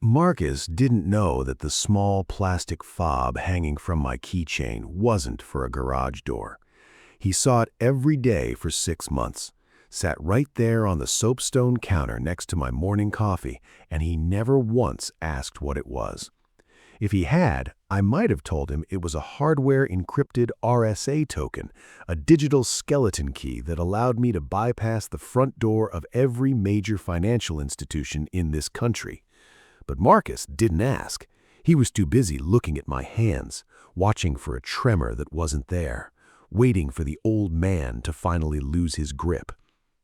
Marcus didn't know that the small plastic fob hanging from my keychain wasn't for a garage door. He saw it every day for 6 months, sat right there on the soapstone counter next to my morning coffee, and he never once asked what it was. If he had, I might have told him it was a hardware-encrypted RSA token, a digital skeleton key that allowed me to bypass the front door of every major financial institution in this country. But Marcus didn't ask. He was too busy looking at my hands, watching for a tremor that wasn't there, waiting for the old man to finally lose his grip.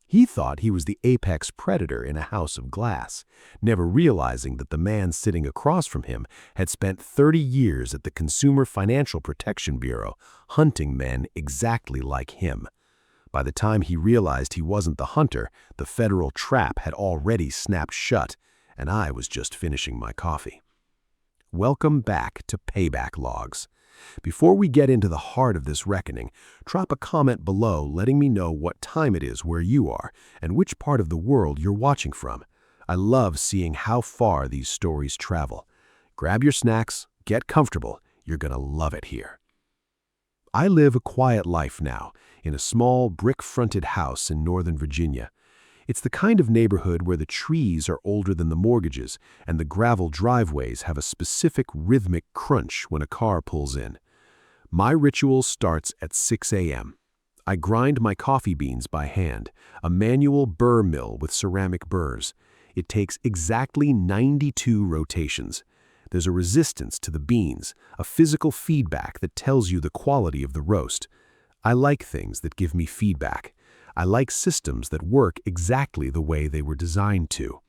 He thought he was the apex predator in a house of glass, never realizing that the man sitting across from him had spent 30 years at the Consumer Financial Protection Bureau, hunting men exactly like him. By the time he realized he wasn't the hunter, the federal trap had already snapped shut, and I was just finishing my coffee. Welcome back to Payback Logs. Before we get into the heart of this reckoning, drop a comment below letting me know what time it is where you are and which part of the world you're watching from. I love seeing how far these stories travel. Grab your snacks, get comfortable, you're gonna love it here. I live a quiet life now, in a small brick-fronted house in Northern Virginia. It's the kind of neighborhood where the trees are older than the mortgages and the gravel driveways have a specific rhythmic crunch when a car pulls in. My ritual starts at 6 a.m. I grind my coffee beans by hand, a manual burr mill with ceramic burrs. It takes exactly 92 rotations. There's a resistance to the beans, a physical feedback that tells you the quality of the roast. I like things that give me feedback. I like systems that work exactly the way they were designed to.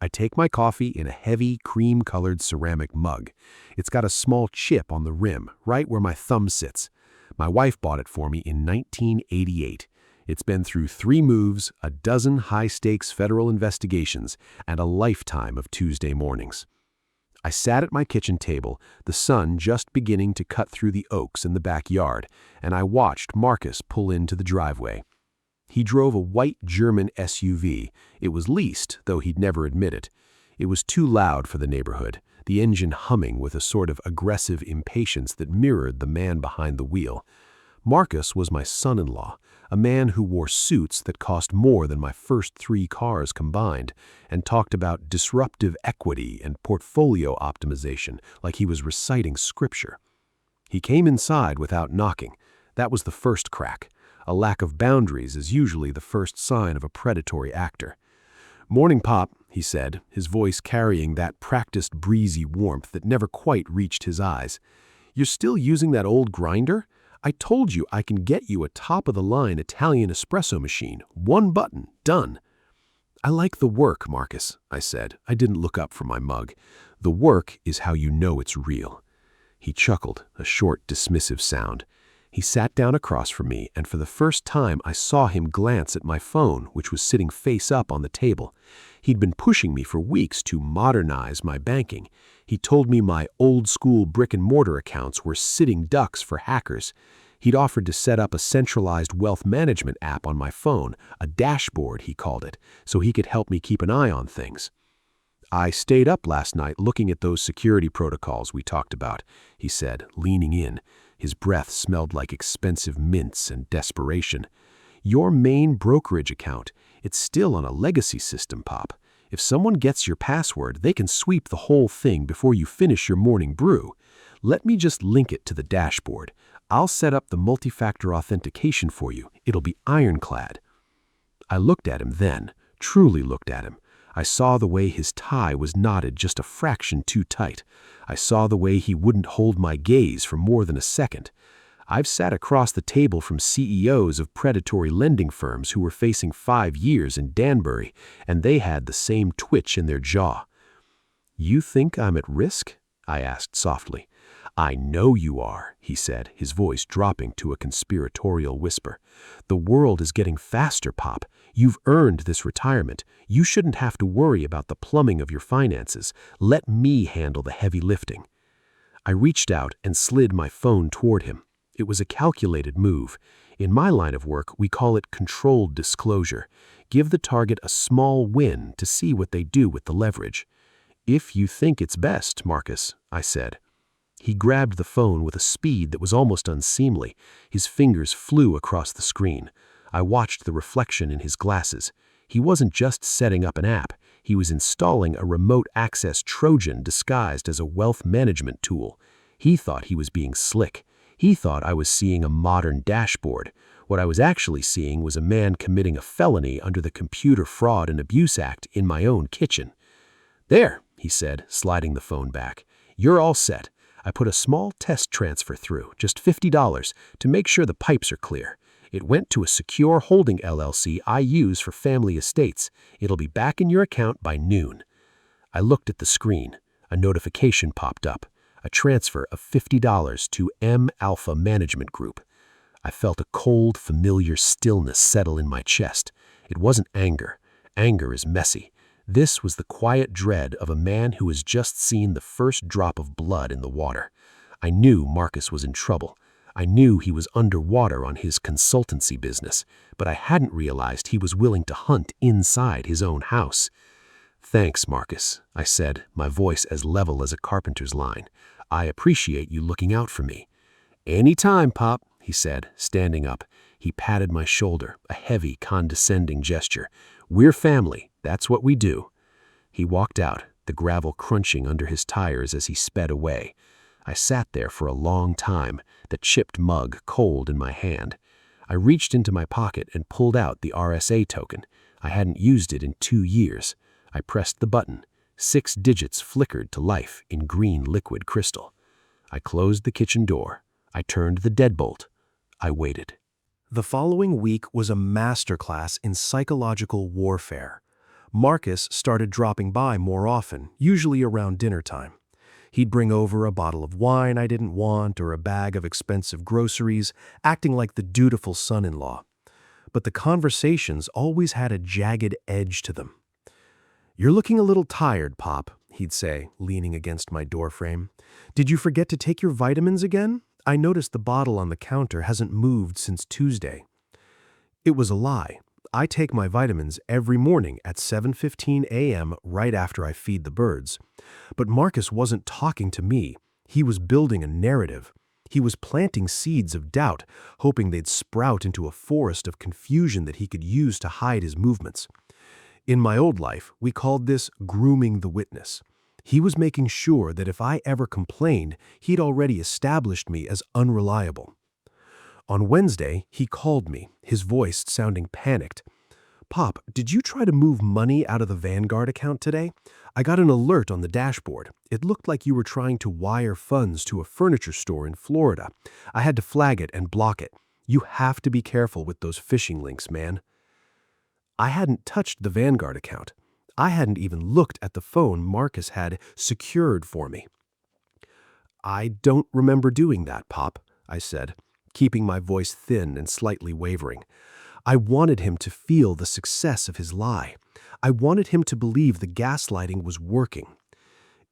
I take my coffee in a heavy, cream-colored ceramic mug. It's got a small chip on the rim, right where my thumb sits. My wife bought it for me in 1988. It's been through 3 moves, a dozen high-stakes federal investigations, and a lifetime of Tuesday mornings. I sat at my kitchen table, the sun just beginning to cut through the oaks in the backyard, and I watched Marcus pull into the driveway. He drove a white German SUV. It was leased, though he'd never admit it. It was too loud for the neighborhood, the engine humming with a sort of aggressive impatience that mirrored the man behind the wheel. Marcus was my son-in-law, a man who wore suits that cost more than my first 3 cars combined, and talked about disruptive equity and portfolio optimization like he was reciting scripture. He came inside without knocking. That was the first crack. A lack of boundaries is usually the first sign of a predatory actor. "Morning, Pop," he said, his voice carrying that practiced breezy warmth that never quite reached his eyes. "You're still using that old grinder? I told you I can get you a top-of-the-line Italian espresso machine. 1 button, done." "I like the work, Marcus," I said. I didn't look up from my mug. "The work is how you know it's real." He chuckled, a short, dismissive sound. He sat down across from me, and for the first time I saw him glance at my phone, which was sitting face up on the table. He'd been pushing me for weeks to modernize my banking. He told me my old-school brick-and-mortar accounts were sitting ducks for hackers. He'd offered to set up a centralized wealth management app on my phone, a dashboard, he called it, so he could help me keep an eye on things. "I stayed up last night looking at those security protocols we talked about," he said, leaning in. His breath smelled like expensive mints and desperation. "Your main brokerage account, it's still on a legacy system, Pop. If someone gets your password, they can sweep the whole thing before you finish your morning brew. Let me just link it to the dashboard. I'll set up the multi-factor authentication for you. It'll be ironclad." I looked at him then, truly looked at him. I saw the way his tie was knotted just a fraction too tight. I saw the way he wouldn't hold my gaze for more than a second. I've sat across the table from CEOs of predatory lending firms who were facing 5 years in Danbury, and they had the same twitch in their jaw. "You think I'm at risk?" I asked softly. "I know you are," he said, his voice dropping to a conspiratorial whisper. "The world is getting faster, Pop. You've earned this retirement. You shouldn't have to worry about the plumbing of your finances. Let me handle the heavy lifting." I reached out and slid my phone toward him. It was a calculated move. In my line of work, we call it controlled disclosure. Give the target a small win to see what they do with the leverage. "If you think it's best, Marcus," I said. He grabbed the phone with a speed that was almost unseemly. His fingers flew across the screen. I watched the reflection in his glasses. He wasn't just setting up an app. He was installing a remote access Trojan disguised as a wealth management tool. He thought he was being slick. He thought I was seeing a modern dashboard. What I was actually seeing was a man committing a felony under the Computer Fraud and Abuse Act in my own kitchen. "There," he said, sliding the phone back. "You're all set. I put a small test transfer through, just $50, to make sure the pipes are clear. It went to a secure holding LLC I use for family estates. It'll be back in your account by noon." I looked at the screen. A notification popped up. A transfer of $50 to M Alpha Management Group. I felt a cold, familiar stillness settle in my chest. It wasn't anger. Anger is messy. This was the quiet dread of a man who has just seen the first drop of blood in the water. I knew Marcus was in trouble. I knew he was underwater on his consultancy business, but I hadn't realized he was willing to hunt inside his own house. "Thanks, Marcus," I said, my voice as level as a carpenter's line. "I appreciate you looking out for me." "Any time, Pop," he said, standing up. He patted my shoulder, a heavy, condescending gesture. "We're family. That's what we do." He walked out, the gravel crunching under his tires as he sped away. I sat there for a long time, the chipped mug cold in my hand. I reached into my pocket and pulled out the RSA token. I hadn't used it in 2 years. I pressed the button. 6 digits flickered to life in green liquid crystal. I closed the kitchen door. I turned the deadbolt. I waited. The following week was a masterclass in psychological warfare. Marcus started dropping by more often, usually around dinner time. He'd bring over a bottle of wine I didn't want or a bag of expensive groceries, acting like the dutiful son-in-law. But the conversations always had a jagged edge to them. "You're looking a little tired, Pop," he'd say, leaning against my doorframe. "Did you forget to take your vitamins again? I noticed the bottle on the counter hasn't moved since Tuesday." It was a lie. I take my vitamins every morning at 7:15 a.m. right after I feed the birds. But Marcus wasn't talking to me. He was building a narrative. He was planting seeds of doubt, hoping they'd sprout into a forest of confusion that he could use to hide his movements. In my old life, we called this grooming the witness. He was making sure that if I ever complained, he'd already established me as unreliable. On Wednesday, he called me, his voice sounding panicked. "Pop, did you try to move money out of the Vanguard account today? I got an alert on the dashboard. It looked like you were trying to wire funds to a furniture store in Florida. I had to flag it and block it. You have to be careful with those phishing links, man." I hadn't touched the Vanguard account. I hadn't even looked at the phone Marcus had secured for me. "I don't remember doing that, Pop," I said, keeping my voice thin and slightly wavering. I wanted him to feel the success of his lie. I wanted him to believe the gaslighting was working.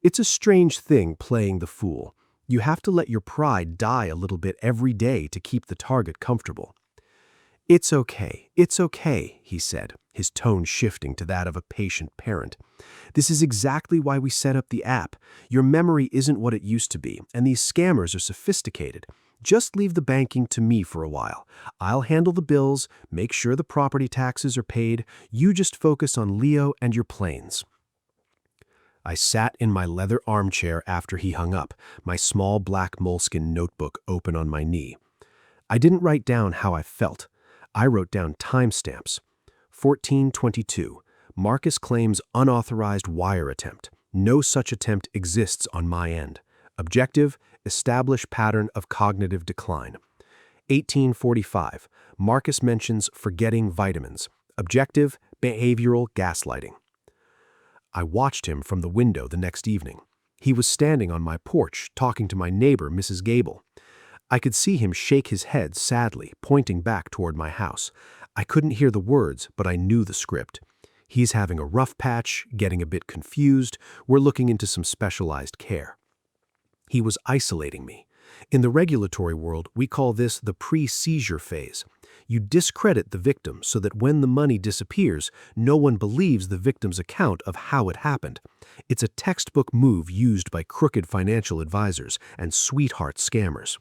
It's a strange thing playing the fool. You have to let your pride die a little bit every day to keep the target comfortable. It's okay, he said, his tone shifting to that of a patient parent. "This is exactly why we set up the app. Your memory isn't what it used to be, and these scammers are sophisticated. Just leave the banking to me for a while. I'll handle the bills, make sure the property taxes are paid. You just focus on Leo and your planes." I sat in my leather armchair after he hung up, my small black moleskin notebook open on my knee. I didn't write down how I felt. I wrote down timestamps. 14:22. Marcus claims unauthorized wire attempt. No such attempt exists on my end. Objective, establish pattern of cognitive decline. 18:45. Marcus mentions forgetting vitamins. Objective, behavioral gaslighting. I watched him from the window the next evening. He was standing on my porch talking to my neighbor, Mrs. Gable. I could see him shake his head sadly, pointing back toward my house. I couldn't hear the words, but I knew the script. He's having a rough patch, getting a bit confused. We're looking into some specialized care. He was isolating me. In the regulatory world, we call this the pre-seizure phase. You discredit the victim so that when the money disappears, no one believes the victim's account of how it happened. It's a textbook move used by crooked financial advisors and sweetheart scammers.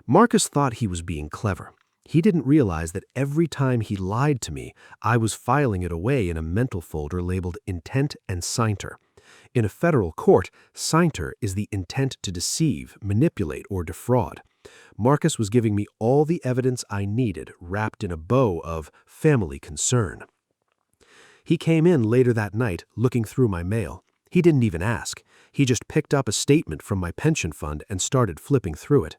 Marcus thought he was being clever. He didn't realize that every time he lied to me, I was filing it away in a mental folder labeled intent and scienter. In a federal court, scienter is the intent to deceive, manipulate, or defraud. Marcus was giving me all the evidence I needed wrapped in a bow of family concern. He came in later that night looking through my mail. He didn't even ask. He just picked up a statement from my pension fund and started flipping through it.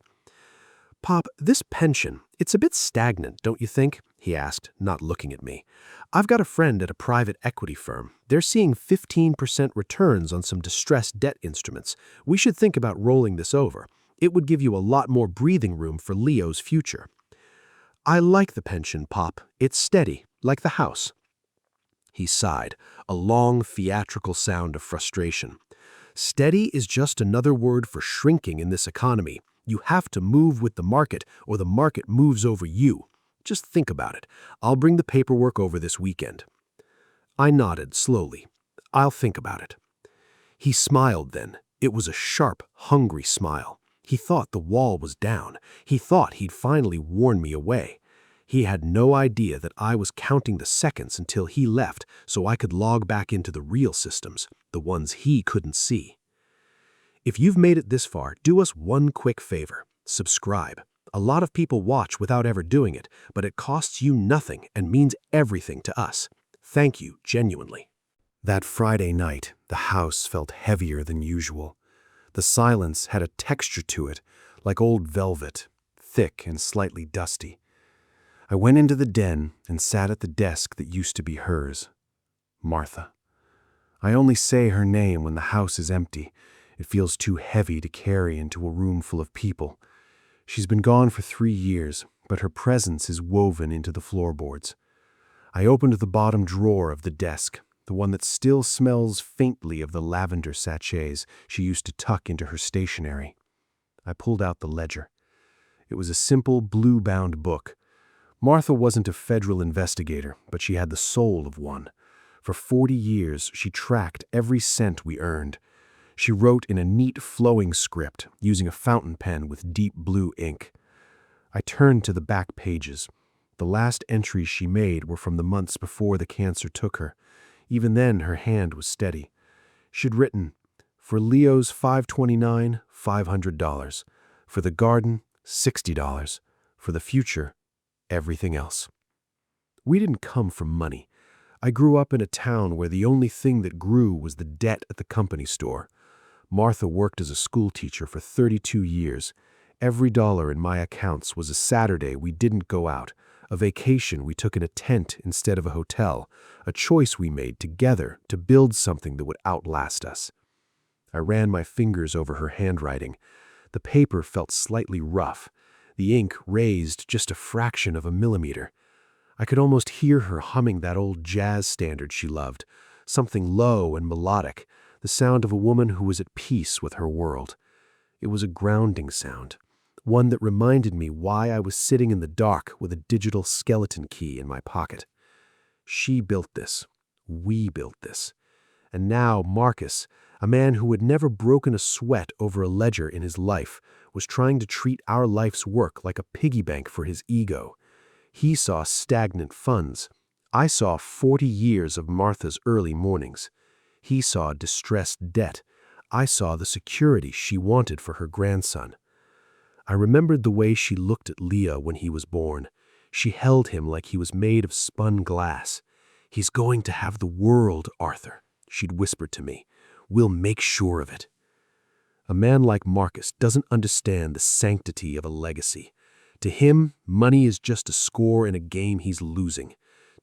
"Pop, this pension, it's a bit stagnant, don't you think?" he asked, not looking at me. "I've got a friend at a private equity firm. They're seeing 15% returns on some distressed debt instruments. We should think about rolling this over. It would give you a lot more breathing room for Leo's future." "I like the pension, Pop. It's steady, like the house." He sighed, a long, theatrical sound of frustration. "Steady is just another word for shrinking in this economy. You have to move with the market, or the market moves over you. Just think about it. I'll bring the paperwork over this weekend." I nodded slowly. "I'll think about it." He smiled then. It was a sharp, hungry smile. He thought the wall was down. He thought he'd finally worn me away. He had no idea that I was counting the seconds until he left so I could log back into the real systems, the ones he couldn't see. If you've made it this far, do us one quick favor. Subscribe. A lot of people watch without ever doing it, but it costs you nothing and means everything to us. Thank you, genuinely. That Friday night, the house felt heavier than usual. The silence had a texture to it, like old velvet, thick and slightly dusty. I went into the den and sat at the desk that used to be hers. Martha. I only say her name when the house is empty. It feels too heavy to carry into a room full of people. She's been gone for 3 years, but her presence is woven into the floorboards. I opened the bottom drawer of the desk, the one that still smells faintly of the lavender sachets she used to tuck into her stationery. I pulled out the ledger. It was a simple, blue-bound book. Martha wasn't a federal investigator, but she had the soul of one. For 40 years, she tracked every cent we earned. She wrote in a neat, flowing script, using a fountain pen with deep blue ink. I turned to the back pages. The last entries she made were from the months before the cancer took her. Even then, her hand was steady. She'd written, "For Leo's 529, $500. For the garden, $60. For the future, everything else." We didn't come from money. I grew up in a town where the only thing that grew was the debt at the company store. Martha worked as a school teacher for 32 years. Every dollar in my accounts was a Saturday we didn't go out, a vacation we took in a tent instead of a hotel, a choice we made together to build something that would outlast us. I ran my fingers over her handwriting. The paper felt slightly rough. The ink raised just a fraction of a millimeter. I could almost hear her humming that old jazz standard she loved, something low and melodic, the sound of a woman who was at peace with her world. It was a grounding sound, one that reminded me why I was sitting in the dark with a digital skeleton key in my pocket. She built this. We built this. And now Marcus, a man who had never broken a sweat over a ledger in his life, was trying to treat our life's work like a piggy bank for his ego. He saw stagnant funds. I saw 40 years of Martha's early mornings. He saw distressed debt. I saw the security she wanted for her grandson. I remembered the way she looked at Leo when he was born. She held him like he was made of spun glass. "He's going to have the world, Arthur," she'd whispered to me. "We'll make sure of it." A man like Marcus doesn't understand the sanctity of a legacy. To him, money is just a score in a game he's losing.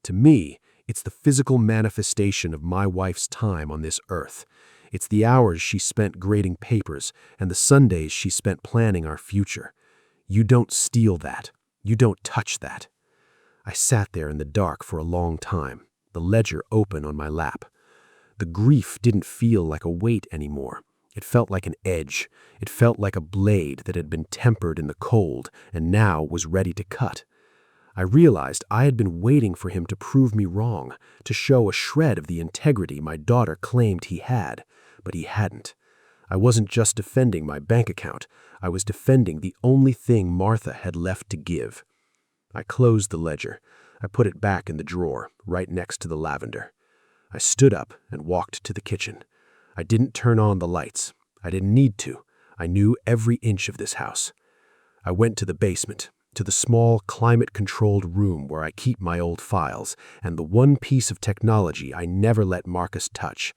To me, it's the physical manifestation of my wife's time on this earth. It's the hours she spent grading papers and the Sundays she spent planning our future. You don't steal that. You don't touch that. I sat there in the dark for a long time, the ledger open on my lap. The grief didn't feel like a weight anymore. It felt like an edge. It felt like a blade that had been tempered in the cold and now was ready to cut. I realized I had been waiting for him to prove me wrong, to show a shred of the integrity my daughter claimed he had, but he hadn't. I wasn't just defending my bank account, I was defending the only thing Martha had left to give. I closed the ledger. I put it back in the drawer, right next to the lavender. I stood up and walked to the kitchen. I didn't turn on the lights. I didn't need to. I knew every inch of this house. I went to the basement, to the small, climate-controlled room where I keep my old files, and the one piece of technology I never let Marcus touch.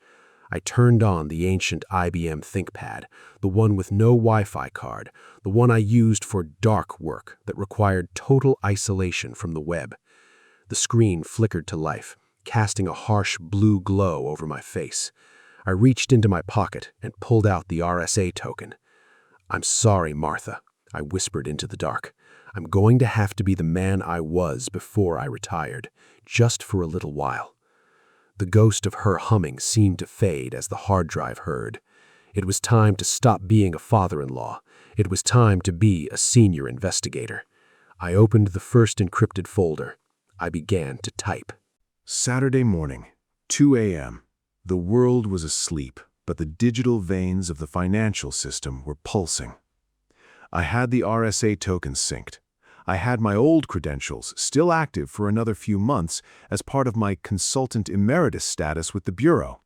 I turned on the ancient IBM ThinkPad, the one with no Wi-Fi card, the one I used for dark work that required total isolation from the web. The screen flickered to life, casting a harsh blue glow over my face. I reached into my pocket and pulled out the RSA token. "I'm sorry, Martha," I whispered into the dark. "I'm going to have to be the man I was before I retired, just for a little while." The ghost of her humming seemed to fade as the hard drive heard. It was time to stop being a father-in-law. It was time to be a senior investigator. I opened the first encrypted folder. I began to type. Saturday morning, 2 a.m. The world was asleep, but the digital veins of the financial system were pulsing. I had the RSA token synced. I had my old credentials still active for another few months as part of my consultant emeritus status with the Bureau.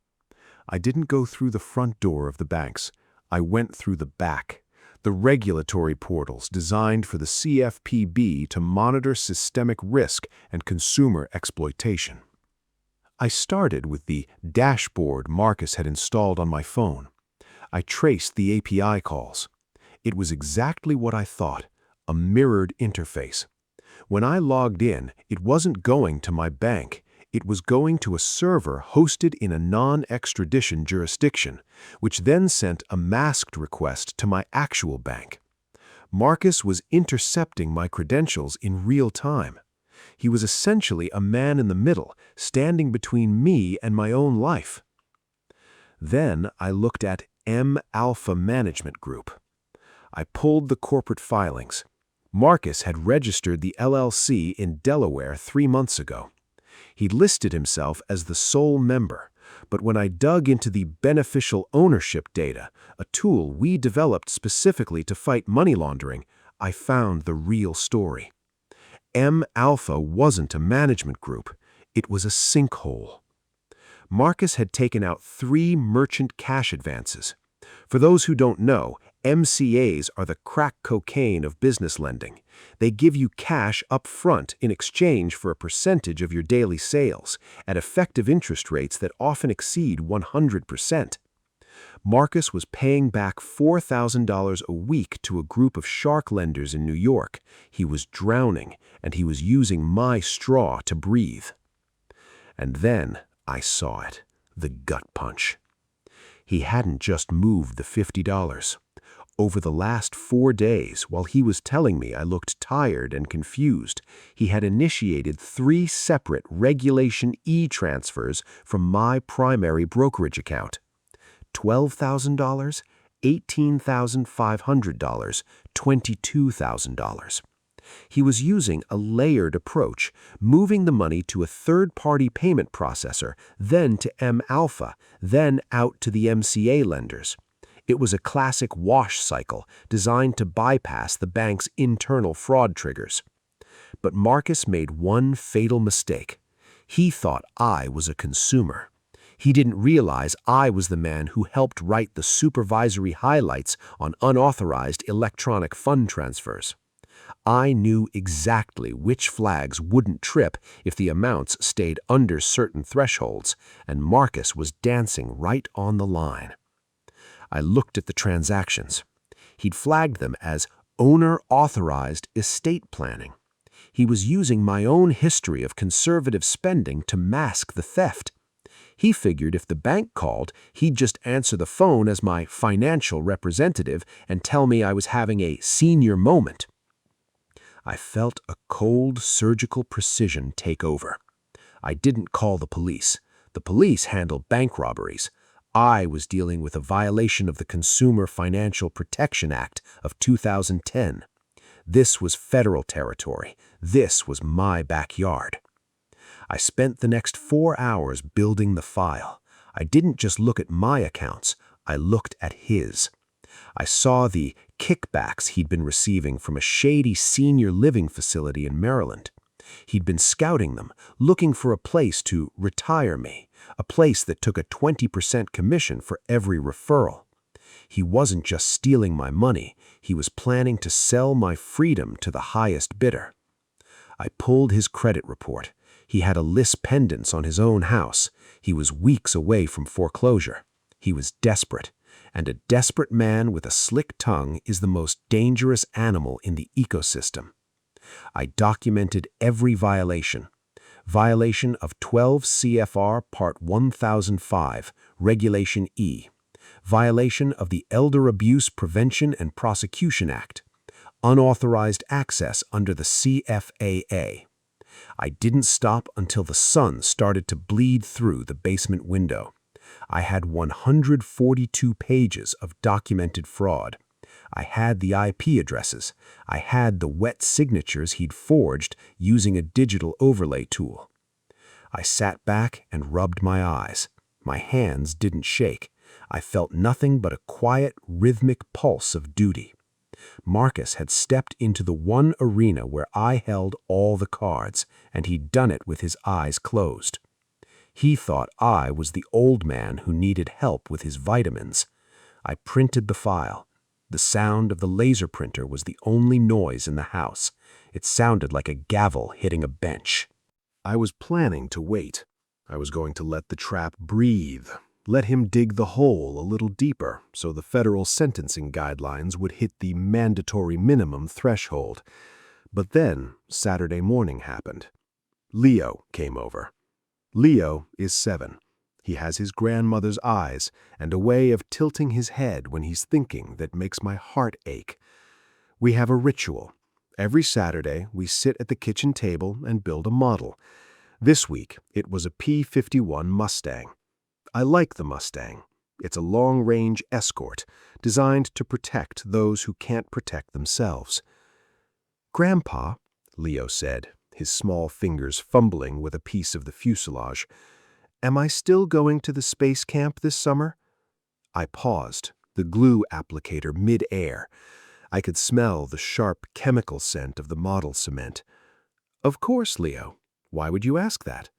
I didn't go through the front door of the banks. I went through the back, the regulatory portals designed for the CFPB to monitor systemic risk and consumer exploitation. I started with the dashboard Marcus had installed on my phone. I traced the API calls. It was exactly what I thought. A mirrored interface. When I logged in, it wasn't going to my bank. It was going to a server hosted in a non-extradition jurisdiction, which then sent a masked request to my actual bank. Marcus was intercepting my credentials in real time. He was essentially a man in the middle, standing between me and my own life. Then I looked at M Alpha Management Group. I pulled the corporate filings. Marcus had registered the LLC in Delaware 3 months ago. He listed himself as the sole member, but when I dug into the beneficial ownership data, a tool we developed specifically to fight money laundering, I found the real story. M Alpha wasn't a management group. It was a sinkhole. Marcus had taken out 3 merchant cash advances. For those who don't know, MCAs are the crack cocaine of business lending. They give you cash up front in exchange for a percentage of your daily sales, at effective interest rates that often exceed 100%. Marcus was paying back $4,000 a week to a group of shark lenders in New York. He was drowning, and he was using my straw to breathe. And then I saw it, the gut punch. He hadn't just moved the $50. Over the last 4 days, while he was telling me I looked tired and confused, he had initiated 3 separate Regulation E transfers from my primary brokerage account. $12,000, $18,500, $22,000. He was using a layered approach, moving the money to a third-party payment processor, then to M Alpha, then out to the MCA lenders. It was a classic wash cycle designed to bypass the bank's internal fraud triggers. But Marcus made one fatal mistake. He thought I was a consumer. He didn't realize I was the man who helped write the supervisory highlights on unauthorized electronic fund transfers. I knew exactly which flags wouldn't trip if the amounts stayed under certain thresholds, and Marcus was dancing right on the line. I looked at the transactions. He'd flagged them as owner-authorized estate planning. He was using my own history of conservative spending to mask the theft. He figured if the bank called, he'd just answer the phone as my financial representative and tell me I was having a senior moment. I felt a cold, surgical precision take over. I didn't call the police. The police handled bank robberies. I was dealing with a violation of the Consumer Financial Protection Act of 2010. This was federal territory. This was my backyard. I spent the next 4 hours building the file. I didn't just look at my accounts, I looked at his. I saw the kickbacks he'd been receiving from a shady senior living facility in Maryland. He'd been scouting them, looking for a place to retire me, a place that took a 20% commission for every referral. He wasn't just stealing my money, he was planning to sell my freedom to the highest bidder. I pulled his credit report. He had a lis pendens on his own house. He was weeks away from foreclosure. He was desperate, and a desperate man with a slick tongue is the most dangerous animal in the ecosystem. I documented every violation. Violation of 12 CFR Part 1005, Regulation E. Violation of the Elder Abuse Prevention and Prosecution Act. Unauthorized access under the CFAA. I didn't stop until the sun started to bleed through the basement window. I had 142 pages of documented fraud. I had the IP addresses. I had the wet signatures he'd forged using a digital overlay tool. I sat back and rubbed my eyes. My hands didn't shake. I felt nothing but a quiet, rhythmic pulse of duty. Marcus had stepped into the one arena where I held all the cards, and he'd done it with his eyes closed. He thought I was the old man who needed help with his vitamins. I printed the file. The sound of the laser printer was the only noise in the house. It sounded like a gavel hitting a bench. I was planning to wait. I was going to let the trap breathe, let him dig the hole a little deeper so the federal sentencing guidelines would hit the mandatory minimum threshold. But then Saturday morning happened. Leo came over. Leo is 7. He has his grandmother's eyes and a way of tilting his head when he's thinking that makes my heart ache. We have a ritual. Every Saturday, we sit at the kitchen table and build a model. This week, it was a P-51 Mustang. I like the Mustang. It's a long-range escort designed to protect those who can't protect themselves. "Grandpa," Leo said, his small fingers fumbling with a piece of the fuselage, "am I still going to the space camp this summer?" I paused, the glue applicator mid-air. I could smell the sharp chemical scent of the model cement. "Of course, Leo. Why would you ask that?"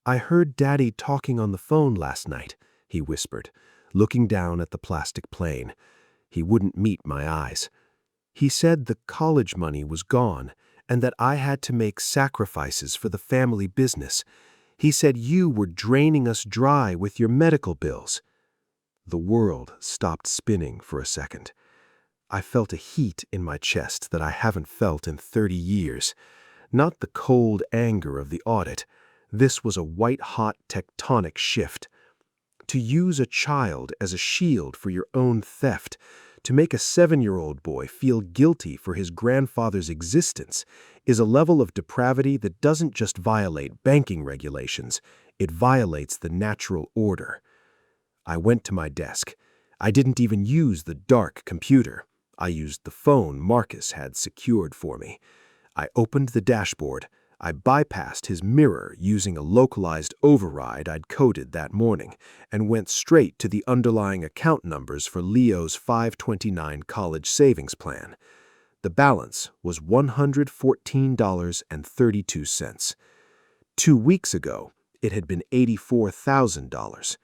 "I heard Daddy talking on the phone last night," he whispered, looking down at the plastic plane. He wouldn't meet my eyes. "He said the college money was gone and that I had to make sacrifices for the family business. He said you were draining us dry with your medical bills." The world stopped spinning for a second. I felt a heat in my chest that I haven't felt in 30 years. Not the cold anger of the audit. This was a white-hot tectonic shift. To use a child as a shield for your own theft, to make a 7-year-old boy feel guilty for his grandfather's existence, is a level of depravity that doesn't just violate banking regulations, it violates the natural order. I went to my desk. I didn't even use the dark computer. I used the phone Marcus had secured for me. I opened the dashboard. I bypassed his mirror using a localized override I'd coded that morning and went straight to the underlying account numbers for Leo's 529 college savings plan. The balance was $114.32. 2 weeks ago, it had been $84,000.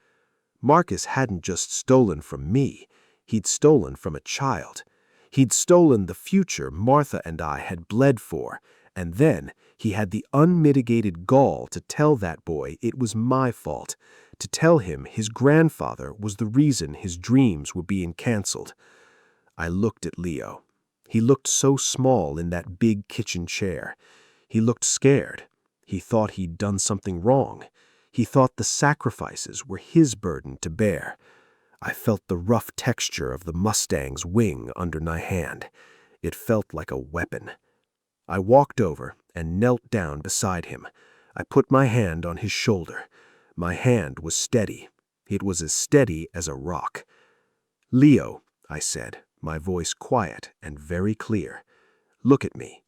Marcus hadn't just stolen from me, he'd stolen from a child. He'd stolen the future Martha and I had bled for, and then he had the unmitigated gall to tell that boy it was my fault, to tell him his grandfather was the reason his dreams were being canceled. I looked at Leo. He looked so small in that big kitchen chair. He looked scared. He thought he'd done something wrong. He thought the sacrifices were his burden to bear. I felt the rough texture of the Mustang's wing under my hand. It felt like a weapon. I walked over and knelt down beside him. I put my hand on his shoulder. My hand was steady. It was as steady as a rock. "Leo," I said, my voice quiet and very clear, "Look at me."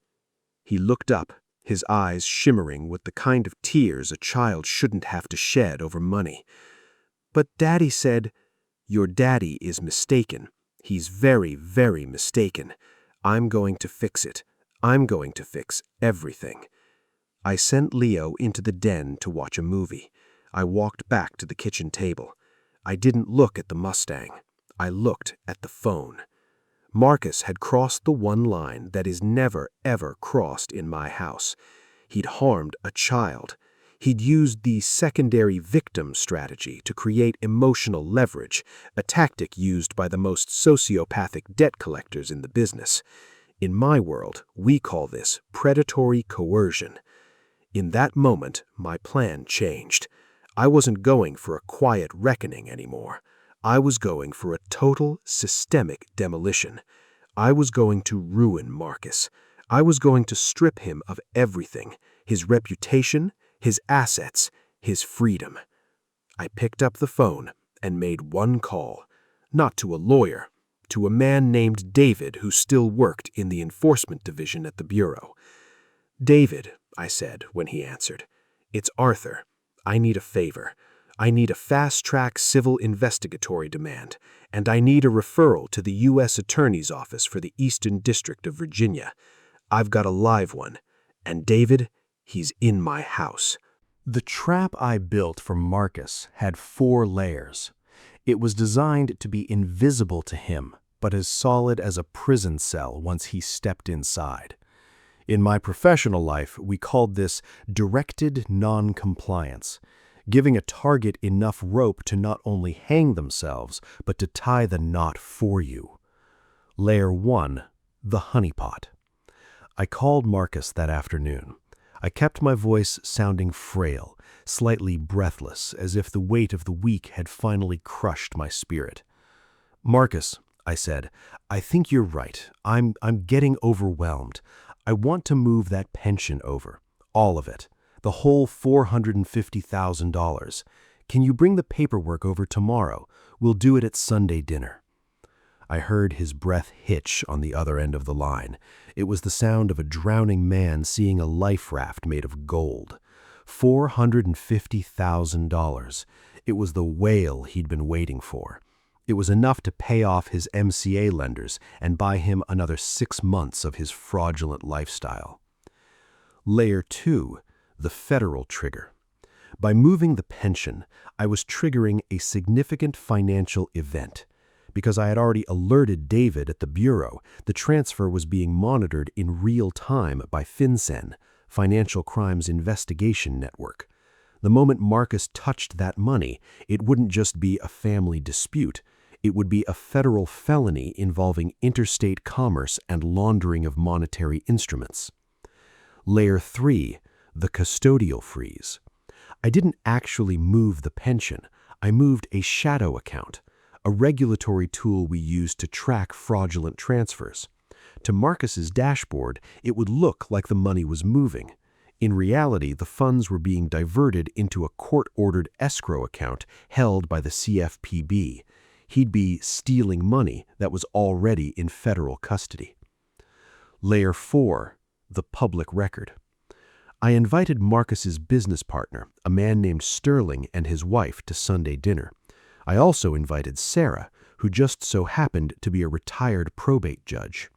He looked up, his eyes shimmering with the kind of tears a child shouldn't have to shed over money. "But Daddy said—" "Your daddy is mistaken. He's very, very mistaken. I'm going to fix it. I'm going to fix everything." I sent Leo into the den to watch a movie. I walked back to the kitchen table. I didn't look at the Mustang. I looked at the phone. Marcus had crossed the one line that is never, ever crossed in my house. He'd harmed a child. He'd used the secondary victim strategy to create emotional leverage, a tactic used by the most sociopathic debt collectors in the business. In my world, we call this predatory coercion. In that moment, my plan changed. I wasn't going for a quiet reckoning anymore. I was going for a total, systemic demolition. I was going to ruin Marcus. I was going to strip him of everything: his reputation, his assets, his freedom. I picked up the phone and made one call, not to a lawyer, to a man named David who still worked in the enforcement division at the Bureau. "David," I said when he answered, "it's Arthur. I need a favor. I need a fast-track civil investigatory demand, and I need a referral to the U.S. Attorney's Office for the Eastern District of Virginia. I've got a live one, and David, he's in my house." The trap I built for Marcus had 4 layers. It was designed to be invisible to him, but as solid as a prison cell once he stepped inside. In my professional life, we called this directed non-compliance, giving a target enough rope to not only hang themselves, but to tie the knot for you. Layer 1, the honeypot. I called Marcus that afternoon. I kept my voice sounding frail, slightly breathless, as if the weight of the week had finally crushed my spirit. "Marcus," I said, "I think you're right. I'm getting overwhelmed. I want to move that pension over. All of it. The whole $450,000. Can you bring the paperwork over tomorrow? We'll do it at Sunday dinner." I heard his breath hitch on the other end of the line. It was the sound of a drowning man seeing a life raft made of gold. $450,000. It was the whale he'd been waiting for. It was enough to pay off his MCA lenders and buy him another 6 months of his fraudulent lifestyle. Layer 2, the federal trigger. By moving the pension, I was triggering a significant financial event. Because I had already alerted David at the Bureau, the transfer was being monitored in real time by FinCEN, Financial Crimes Investigation Network. The moment Marcus touched that money, it wouldn't just be a family dispute. It would be a federal felony involving interstate commerce and laundering of monetary instruments. Layer 3, the custodial freeze. I didn't actually move the pension. I moved a shadow account, a regulatory tool we used to track fraudulent transfers. To Marcus's dashboard, it would look like the money was moving. In reality, the funds were being diverted into a court-ordered escrow account held by the CFPB. He'd be stealing money that was already in federal custody. Layer 4, the public record. I invited Marcus's business partner, a man named Sterling, and his wife to Sunday dinner. I also invited Sarah, who just so happened to be a retired probate judge.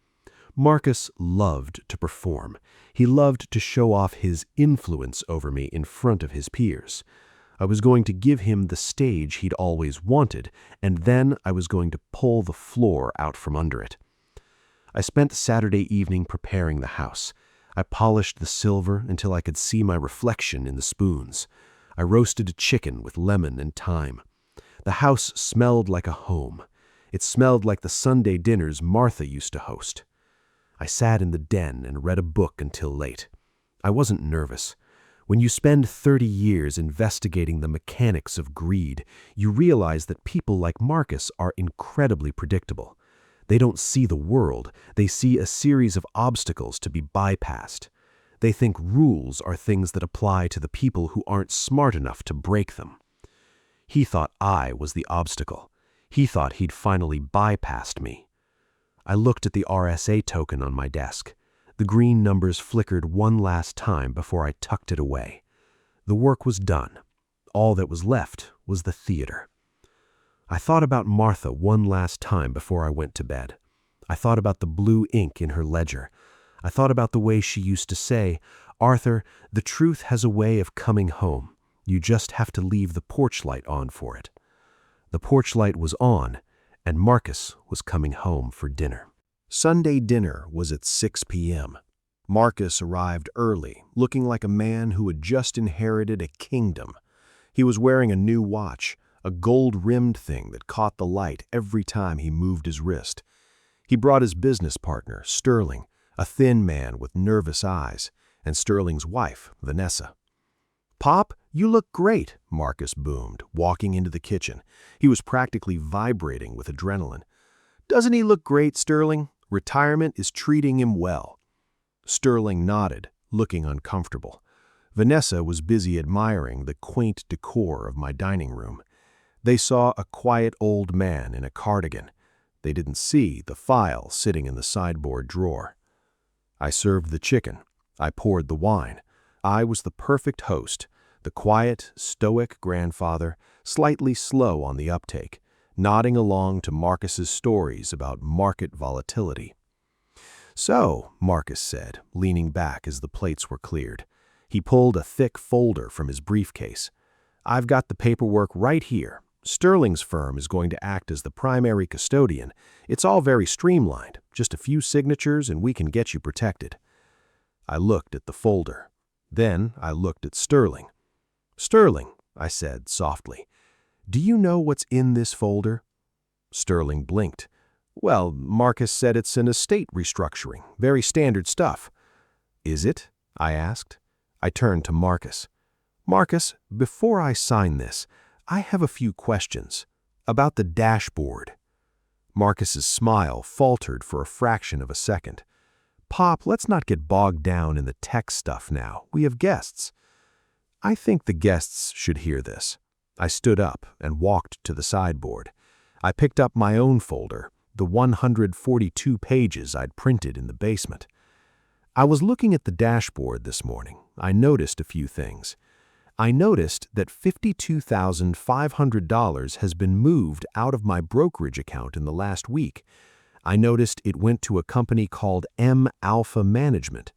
Marcus loved to perform. He loved to show off his influence over me in front of his peers. I was going to give him the stage he'd always wanted, and then I was going to pull the floor out from under it. I spent Saturday evening preparing the house. I polished the silver until I could see my reflection in the spoons. I roasted a chicken with lemon and thyme. The house smelled like a home. It smelled like the Sunday dinners Martha used to host. I sat in the den and read a book until late. I wasn't nervous. When you spend 30 years investigating the mechanics of greed, you realize that people like Marcus are incredibly predictable. They don't see the world. They see a series of obstacles to be bypassed. They think rules are things that apply to the people who aren't smart enough to break them. He thought I was the obstacle. He thought he'd finally bypassed me. I looked at the RSA token on my desk. The green numbers flickered one last time before I tucked it away. The work was done. All that was left was the theater. I thought about Martha one last time before I went to bed. I thought about the blue ink in her ledger. I thought about the way she used to say, "Arthur, the truth has a way of coming home. You just have to leave the porch light on for it." The porch light was on, and Marcus was coming home for dinner. Sunday dinner was at 6 p.m. Marcus arrived early, looking like a man who had just inherited a kingdom. He was wearing a new watch, a gold-rimmed thing that caught the light every time he moved his wrist. He brought his business partner, Sterling, a thin man with nervous eyes, and Sterling's wife, Vanessa. "Pop, you look great," Marcus boomed, walking into the kitchen. He was practically vibrating with adrenaline. "Doesn't he look great, Sterling? Retirement is treating him well." Sterling nodded, looking uncomfortable. Vanessa was busy admiring the quaint decor of my dining room. They saw a quiet old man in a cardigan. They didn't see the file sitting in the sideboard drawer. I served the chicken. I poured the wine. I was the perfect host, the quiet, stoic grandfather, slightly slow on the uptake, nodding along to Marcus's stories about market volatility. "So," Marcus said, leaning back as the plates were cleared. He pulled a thick folder from his briefcase. "I've got the paperwork right here. Sterling's firm is going to act as the primary custodian. It's all very streamlined. Just a few signatures and we can get you protected." I looked at the folder. Then I looked at Sterling. "Sterling," I said softly, "do you know what's in this folder?" Sterling blinked. "Well, Marcus said it's an estate restructuring. Very standard stuff." "Is it?" I asked. I turned to Marcus. "Marcus, before I sign this, I have a few questions. About the dashboard." Marcus's smile faltered for a fraction of a second. "Pop, let's not get bogged down in the tech stuff now. We have guests." "I think the guests should hear this." I stood up and walked to the sideboard. I picked up my own folder, the 142 pages I'd printed in the basement. I was looking at the dashboard this morning. I noticed a few things. I noticed that $52,500 has been moved out of my brokerage account in the last week. I noticed it went to a company called M Alpha Management.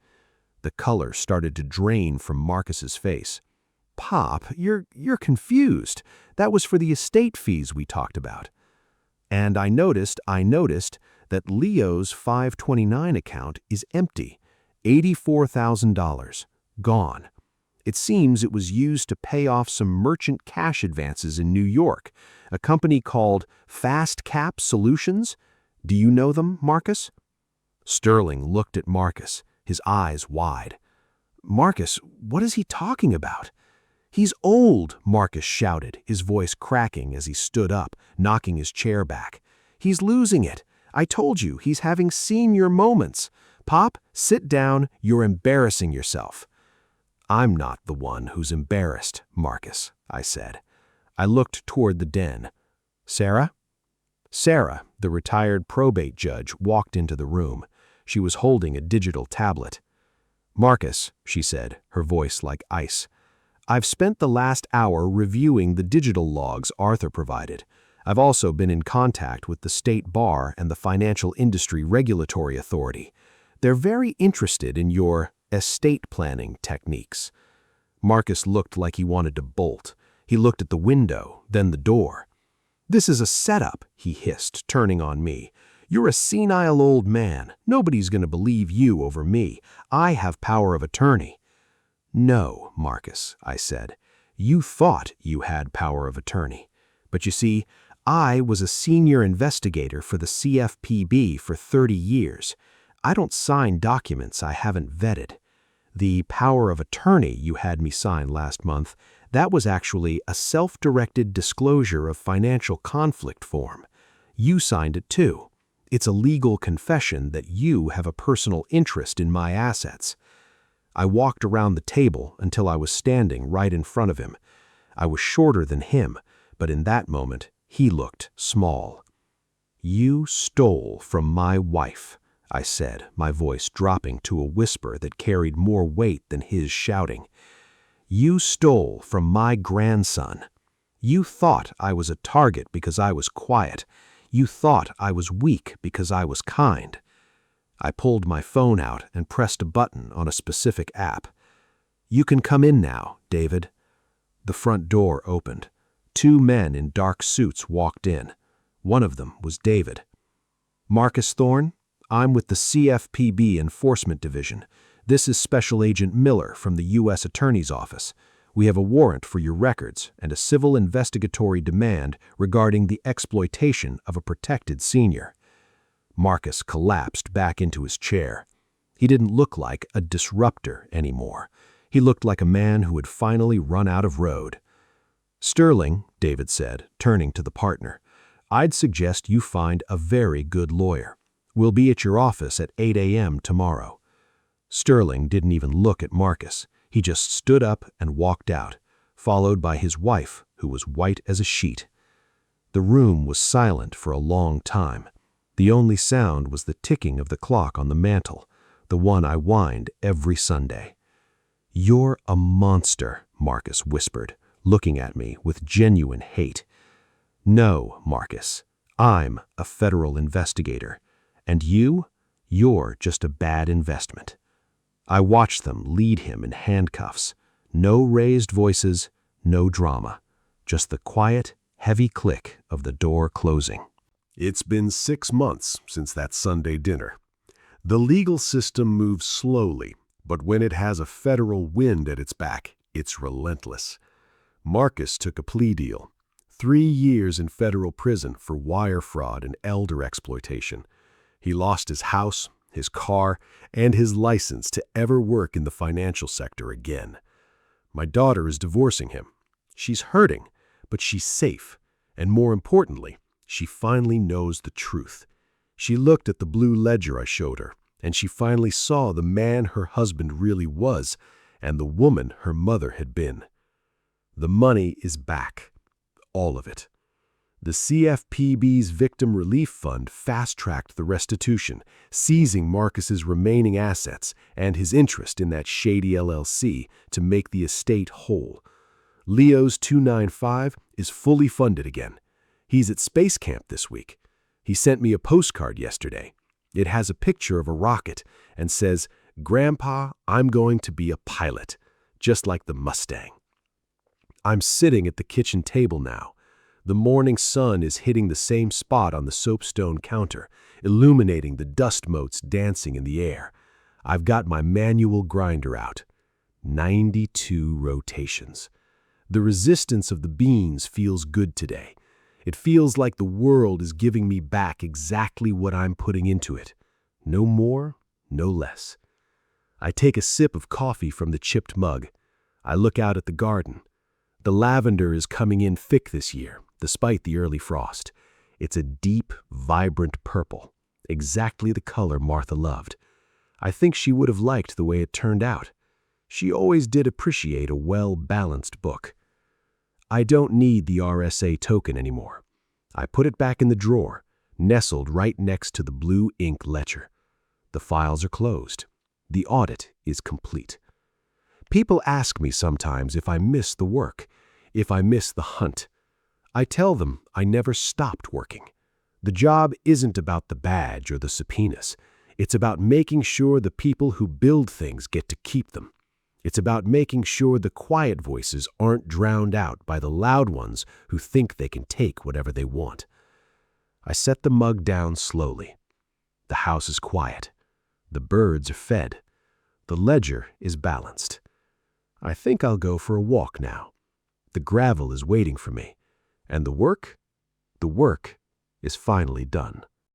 The color started to drain from Marcus's face. "Pop, you're confused. That was for the estate fees we talked about." And I noticed that Leo's 529 account is empty. $84,000. Gone. It seems it was used to pay off some merchant cash advances in New York, a company called Fast Cap Solutions. Do you know them, Marcus? Sterling looked at Marcus, his eyes wide. "Marcus, what is he talking about?" "He's old," Marcus shouted, his voice cracking as he stood up, knocking his chair back. "He's losing it. I told you, he's having senior moments. Pop, sit down. You're embarrassing yourself." "I'm not the one who's embarrassed, Marcus," I said. I looked toward the den. "Sarah?" Sarah, the retired probate judge, walked into the room. She was holding a digital tablet. "Marcus," she said, her voice like ice, "I've spent the last hour reviewing the digital logs Arthur provided. I've also been in contact with the State Bar and the Financial Industry Regulatory Authority. They're very interested in your estate planning techniques." Marcus looked like he wanted to bolt. He looked at the window, then the door. "This is a setup," he hissed, turning on me. "You're a senile old man. Nobody's going to believe you over me. I have power of attorney." "No, Marcus," I said. "You thought you had power of attorney. But you see, I was a senior investigator for the CFPB for 30 years. I don't sign documents I haven't vetted. The power of attorney you had me sign last month, that was actually a self-directed disclosure of financial conflict form. You signed it too. It's a legal confession that you have a personal interest in my assets." I walked around the table until I was standing right in front of him. I was shorter than him, but in that moment, he looked small. "You stole from my wife," I said, my voice dropping to a whisper that carried more weight than his shouting. You stole from my grandson. You thought I was a target because I was quiet. You thought I was weak because I was kind. I pulled my phone out and pressed a button on a specific app. You can come in now, David. The front door opened. 2 men in dark suits walked in. One of them was David. Marcus Thorne, I'm with the CFPB Enforcement Division. This is Special Agent Miller from the U.S. Attorney's Office. We have a warrant for your records and a civil investigatory demand regarding the exploitation of a protected senior. Marcus collapsed back into his chair. He didn't look like a disruptor anymore. He looked like a man who had finally run out of road. Sterling, David said, turning to the partner, I'd suggest you find a very good lawyer. We'll be at your office at 8 a.m. tomorrow. Sterling didn't even look at Marcus. He just stood up and walked out, followed by his wife, who was white as a sheet. The room was silent for a long time. The only sound was the ticking of the clock on the mantel, the one I wind every Sunday. You're a monster, Marcus whispered, looking at me with genuine hate. No, Marcus, I'm a federal investigator. And you're just a bad investment. I watched them lead him in handcuffs. No raised voices, no drama. Just the quiet, heavy click of the door closing. It's been 6 months since that Sunday dinner. The legal system moves slowly, but when it has a federal wind at its back, it's relentless. Marcus took a plea deal. 3 years in federal prison for wire fraud and elder exploitation. He lost his house, his car, and his license to ever work in the financial sector again. My daughter is divorcing him. She's hurting, but she's safe. And more importantly, she finally knows the truth. She looked at the blue ledger I showed her, and she finally saw the man her husband really was and the woman her mother had been. The money is back. All of it. The CFPB's Victim Relief Fund fast-tracked the restitution, seizing Marcus's remaining assets and his interest in that shady LLC to make the estate whole. Leo's 295 is fully funded again. He's at space camp this week. He sent me a postcard yesterday. It has a picture of a rocket and says, "Grandpa, I'm going to be a pilot," just like the Mustang. I'm sitting at the kitchen table now. The morning sun is hitting the same spot on the soapstone counter, illuminating the dust motes dancing in the air. I've got my manual grinder out. 92 rotations. The resistance of the beans feels good today. It feels like the world is giving me back exactly what I'm putting into it. No more, no less. I take a sip of coffee from the chipped mug. I look out at the garden. The lavender is coming in thick this year, despite the early frost. It's a deep, vibrant purple, exactly the color Martha loved. I think she would have liked the way it turned out. She always did appreciate a well-balanced book. I don't need the RSA token anymore. I put it back in the drawer, nestled right next to the blue ink ledger. The files are closed. The audit is complete. People ask me sometimes if I miss the work, if I miss the hunt. I tell them I never stopped working. The job isn't about the badge or the subpoenas. It's about making sure the people who build things get to keep them. It's about making sure the quiet voices aren't drowned out by the loud ones who think they can take whatever they want. I set the mug down slowly. The house is quiet. The birds are fed. The ledger is balanced. I think I'll go for a walk now. The gravel is waiting for me. And the work is finally done.